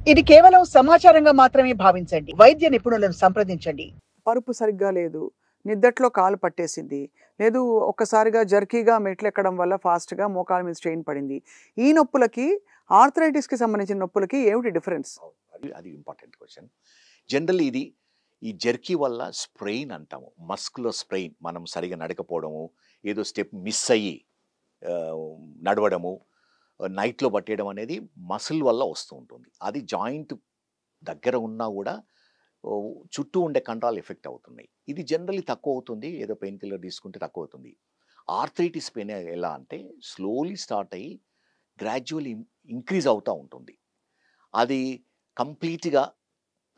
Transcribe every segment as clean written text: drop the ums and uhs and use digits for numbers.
ఇది కేవలం సమాచారంగా మాత్రమే భావించండి. వైద్య నిపుణులను సంప్రదించండి. పరుపు సరిగ్గా లేదు, నిద్దట్లో కాలు పట్టేసింది, లేదు ఒక్కసారిగా జర్కీగా మెట్లెక్కడం వల్ల ఫాస్ట్‌గా మోకాలు మీద స్ట్రెయిన్ పడింది. ఈ నొప్పులకి, ఆర్థరైటిస్‌కి సంబంధించిన నొప్పులకి ఏమిటి డిఫరెన్స్? అది ఇంపార్టెంట్ క్వశ్చన్. జనరల్లీ ఇది ఈ జెర్కీ వల్ల స్ప్రెయిన్ అంటాము. Muscular sprain. మనం సరిగ్గా నడకపోవడము, ఏదో స్టెప్ మిస్ అయ్యి నడవడము, నైట్‌లో పట్టేయడం అనేది మసిల్ వల్ల వస్తూ ఉంటుంది. అది జాయింట్ దగ్గర ఉన్నా కూడా చుట్టూ ఉండే కండరాలు ఎఫెక్ట్ అవుతున్నాయి. ఇది జనరల్లీ తక్కువ అవుతుంది. ఏదో పెయిన్ కిల్లర్ తీసుకుంటే తక్కువ అవుతుంది. ఆర్థరైటిస్ పెయిన్ ఎలా అంటే స్లోలీ స్టార్ట్ అయ్యి గ్రాడ్యువల్లీ ఇంక్రీజ్ అవుతా ఉంటుంది. అది కంప్లీట్‌గా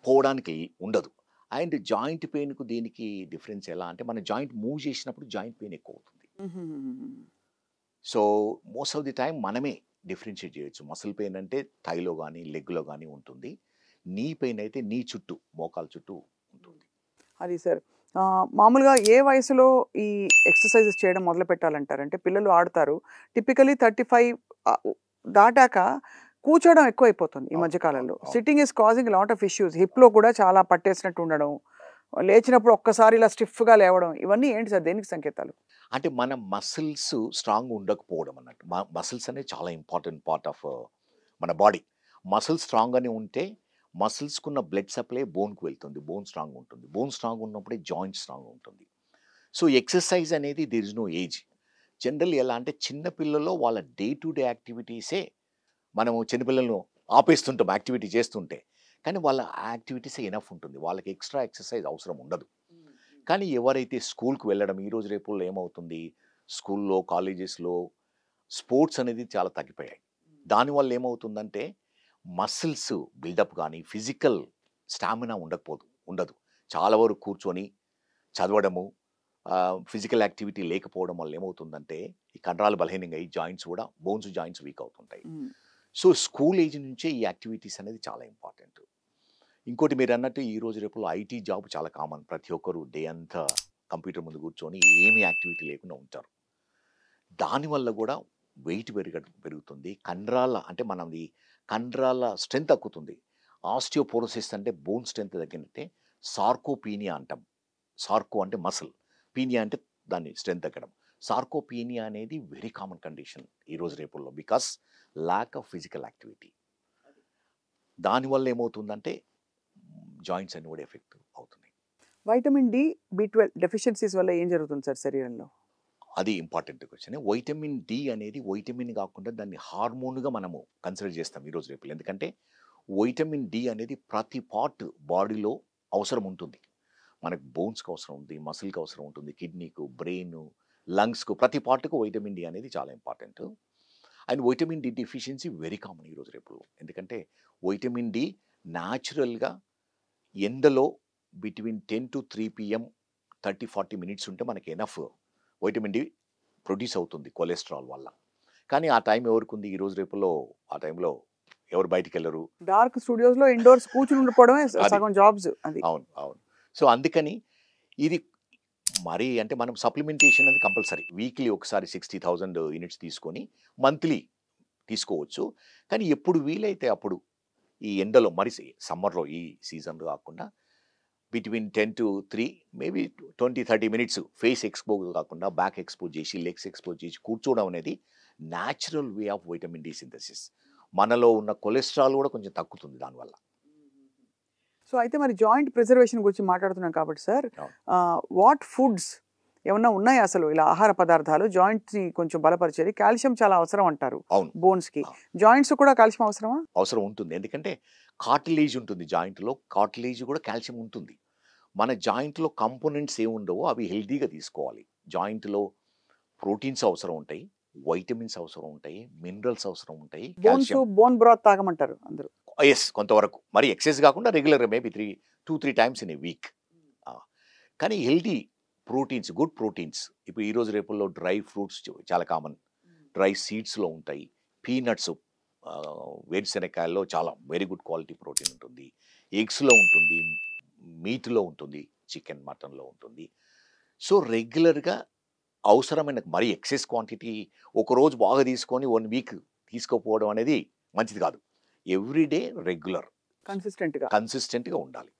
పోవడానికి ఉండదు. అండ్ జాయింట్ పెయిన్‌కు దీనికి డిఫరెన్స్ ఎలా అంటే మన జాయింట్ మూవ్ చేసినప్పుడు జాయింట్ పెయిన్ ఎక్కువ అవుతుంది. So, most of the time మనమే డిఫరెన్షియేట్ చేయొచ్చు. మసిల్ పెయిన్ అంటే థైలో గానీ, లెగ్‌లో గానీ ఉంటుంది. నీ పెయిన్ అయితే నీ చుట్టూ, మోకాలు చుట్టూ ఉంటుంది. అది సార్. మామూలుగా ఏ వయసులో ఈ ఎక్సర్‌సైజెస్ చేయడం మొదలుపెట్టాలంటారు? అంటే పిల్లలు ఆడుతారు. టిపికల్లీ 35 దాటాక కూర్చోవడం ఎక్కువైపోతుంది ఈ మధ్య కాలంలో. అవును. Sitting is causing lot of issues. హిప్‌లో కూడా చాలా పట్టేసినట్టు ఉండడం, లేచినప్పుడు ఒక్కసారి ఇలా స్టిఫ్‌గా లేవడం, ఇవన్నీ ఏంటి సార్? దేనికి సంకేతాలు? అంటే మన మసిల్స్ స్ట్రాంగ్ ఉండకపోవడం అన్నట్టు. మసిల్స్ అనేది చాలా ఇంపార్టెంట్ పార్ట్ ఆఫ్ మన బాడీ. మసిల్స్ స్ట్రాంగ్‌గానే ఉంటే మసిల్స్‌కున్న బ్లడ్ సప్లై బోన్‌కి వెళ్తుంది. బోన్ స్ట్రాంగ్ ఉంటుంది. బోన్ స్ట్రాంగ్ ఉన్నప్పుడే జాయింట్ స్ట్రాంగ్ ఉంటుంది. సో, ఎక్సర్సైజ్ అనేది there is no age. Generally ఎలా అంటే చిన్న పిల్లల్లో వాళ్ళ డే టు డే యాక్టివిటీసే మనము చిన్న పిల్లలను ఆపేస్తుంటాం యాక్టివిటీ చేస్తుంటే. కానీ వాళ్ళ యాక్టివిటీసే ఎనఫ్ ఉంటుంది. వాళ్ళకి ఎక్స్‌ట్రా ఎక్సర్సైజ్ అవసరం ఉండదు. కానీ ఎవరైతే స్కూల్‌కి వెళ్ళడం ఈరోజు రేపుల్లో ఏమవుతుంది, స్కూల్‌లో, కాలేజెస్‌లో స్పోర్ట్స్ అనేది చాలా తగ్గిపోయాయి. దానివల్ల ఏమవుతుందంటే మసిల్స్ బిల్డప్ గానీ, ఫిజికల్ స్టామినా ఉండదు. చాలా వరకు కూర్చొని చదవడము, ఫిజికల్ యాక్టివిటీ లేకపోవడం వల్ల ఏమవుతుందంటే ఈ కండరాలు బలహీనంగా అయ్యి జాయింట్స్ కూడా జాయింట్స్ వీక్ అవుతుంటాయి. సో, స్కూల్ ఏజ్ నుంచే ఈ యాక్టివిటీస్ అనేది చాలా ఇంపార్టెంట్. ఇంకోటి మీరన్నట్టు ఈ రోజు రేపుల్లో ఐటీ జాబ్ చాలా కామన్. ప్రతి ఒక్కరు డే అంతా కంప్యూటర్ ముందు కూర్చొని ఏమి యాక్టివిటీ లేకుండా ఉంటారు. దానివల్ల గూడా వెయిట్ పెరుగుతుంది. అంటే మనది కండరాల స్ట్రెంత్ తగ్గుతుంది. ఆస్టియోపోరోసిస్ అంటే బోన్ స్ట్రెంత్ తగ్గినట్టే సార్కోపీనియా అంటాం. సార్కో అంటే మసిల్. పీనియా అంటే దాని స్ట్రెంత్ తగ్గడం. సార్కోపీనియా అనేది వెరీ కామన్ కండిషన్ ఈ రోజు రేపుల్లో. Because lack of physical activity. దానివల్ల ఏమవుతుందంటే జాయింట్స్ అన్నీ కూడా ఎఫెక్ట్ అవుతున్నాయి. వైటమిన్ డి, బి12 డెఫిషియన్సీస్ వల్ల ఏం జరుగుతుంది సార్ శరీరంలో? అది ఇంపార్టెంట్ క్వెషన్. వైటమిన్ డి అనేది వైటమిన్ కాకుండా దాన్ని హార్మోన్‌గా మనము కన్సిడర్ చేస్తాం ఈరోజు రేపుల్లో. ఎందుకంటే వైటమిన్ డి అనేది ప్రతి పార్ట్ బాడీలో అవసరం ఉంటుంది. మనకు బోన్స్‌కి అవసరం ఉంది, మసిల్‌కి అవసరం ఉంటుంది, కిడ్నీకు, బ్రెయిను, లంగ్స్‌కు ప్రతి పార్ట్‌కు వైటమిన్ డి అనేది చాలా important. And vitamin D deficiency very common ఈరోజు రేపుల్లో. ఎందుకంటే వైటమిన్ డి న్యాచురల్‌గా ఎండలో బిట్వీన్ 10-3 పీఎం 30, 40 మినిట్స్ ఉంటే మనకి ఎనఫ్ వైటమిన్ డి ప్రొడ్యూస్ అవుతుంది కొలెస్ట్రాల్ వల్ల. కానీ ఆ టైం ఎవరికుంది ఈ రోజు రేపుల్లో ఆ టైంలో ఎవరు బయటికెళ్లరు. డార్క్ స్టూడియోస్‌లో ఇండోర్స్ కూర్చొని ఉండిపోవడమే అది. సగం జాబ్స్ అది. అవును. అవును. సో, అందుకని ఇది మరీ అంటే మనం సప్లిమెంటేషన్ అనేది కంపల్సరీ. వీక్లీ ఒకసారి 60,000 యూనిట్స్ తీసుకొని మంత్లీ తీసుకోవచ్చు. కానీ ఎప్పుడు వీలైతే అప్పుడు ఈ ఎండలో మరి సమ్మర్‌లో ఈ సీజన్‌లో కాకుండా between 10-3 maybe 20, 30 minutes face expose కాకుండా బ్యాక్ ఎక్స్‌పోజ్ చేసి, లెగ్స్ ఎక్స్‌పోజ్ చేసి కూర్చోవడం అనేది natural way of vitamin D synthesis. మనలో ఉన్న కొలెస్ట్రాల్ కూడా కొంచెం తగ్గుతుంది దానివల్ల. సో, అయితే మరి జాయింట్ ప్రిజర్వేషన్ గురించి మాట్లాడుతున్నాం కాబట్టి సార్, అవును. వాట్ ఫుడ్స్ ఏమన్నా ఉన్నాయా అసలు ఇలా ఆహార పదార్థాలు జాయింట్స్‌ని కొంచెం బలపరిచేది? కాల్షియం చాలా అవసరం అంటారు అవును. బోన్స్‌కి. ఆ! జాయింట్స్ కూడా కాల్షియం అవసరమా? అవసరం ఉంటుంది. ఎందుకంటే కార్టిలేజ్ ఉంటుంది జాయింట్‌లో. కార్టిలేజ్ కూడా కాల్షియం ఉంటుంది. మన జాయింట్‌లో కాంపోనెంట్స్ ఏముండవో అవి హెల్తీగా తీసుకోవాలి. జాయింట్‌లో ప్రోటీన్స్ అవసరం ఉంటాయి. వైటమిన్స్ అవసరం ఉంటాయి. మినరల్స్ అవసరం ఉంటాయి. బోన్స్, కాల్షియం బోన్ బ్రాత్ తాగమంటారు అందరూ. కొంతవరకు. మరి ఎక్సెస్ కాకుండా రెగ్యులర్‌గా maybe 2-3 times in a week. ఆ! కానీ హెల్తీ ప్రోటీన్స్, గుడ్ ప్రోటీన్స్ ఇప్పుడు ఈ రోజు రేపుల్లో డ్రై ఫ్రూట్స్ చాలా కామన్. డ్రై సీడ్స్‌లో ఉంటాయి. పీనట్స్ వేరుశెనక్కాయల్లో చాలా వెరీ గుడ్ క్వాలిటీ ప్రోటీన్ ఉంటుంది. ఎగ్స్‌లో ఉంటుంది. మీట్‌లో ఉంటుంది. చికెన్, మటన్‌లో ఉంటుంది. సో, రెగ్యులర్‌గా అవసరమైన మరీ ఎక్సెస్ క్వాంటిటీ ఒకరోజు బాగా తీసుకొని 1 వీక్ తీసుకోకపోవడం అనేది మంచిది కాదు. ఎవ్రీడే రెగ్యులర్ కన్సిస్టెంట్ గా కన్సిస్టెంట్గా ఉండాలి.